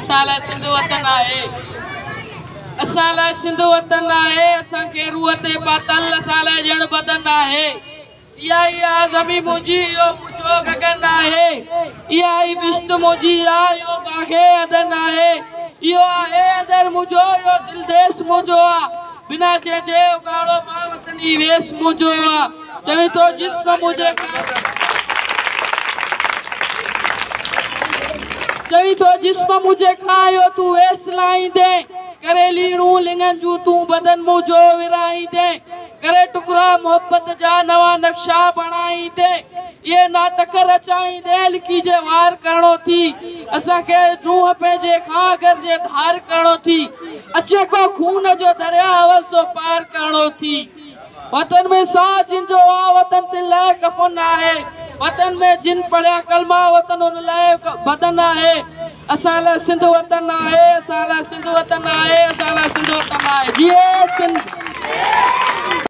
असां लाइ सिंध वतन आहे, असां लाइ सिंध वतन आहे, असांखे रूह ते पातल असां लाइ ॼण बदन आहे। इहा ई ज़मीन मुंहिंजी, इहो मुंहिंजो गगन आहे, इहा ई बिश्त मुंहिंजी आहे, इहो बाग़े अदन आहे, इहो आहे अंदर मुंहिंजो, इहो दिल देश मुंहिंजो आहे, बिना जंहिंजे उगाड़ो मां वतनी वेस मुंहिंजो आहे। चवी थो जिस्म मुंहिंजे चवी थो जिस्म मुंहिंजे खां तूं वेस लाहींदे, करे लीणूं लिंगन जूं तूं बदन मुंहिंजो विराईंदे, करे टुकड़ा मोहब्बत जा नवा नक्शा बणाईंदे, ये नाटक रचाईंदे लिखी जे वार करणो थी, असांखे रूह पंहिंजे खां घर जे धार करणो थी, अचे को खून जो दरिया अवल सो पार करणो थी। वतन में साह जिन जो आ, वतन ते लाइ कफन आहे, वतन में जिन पढ़िया कलमा वतन उन लाइ बदन आहे। असां लाइ सिंध वतन आहे, असां लाइ सिंध वतन आहे, असां लाइ सिंध वतन आहे। जी सिंध।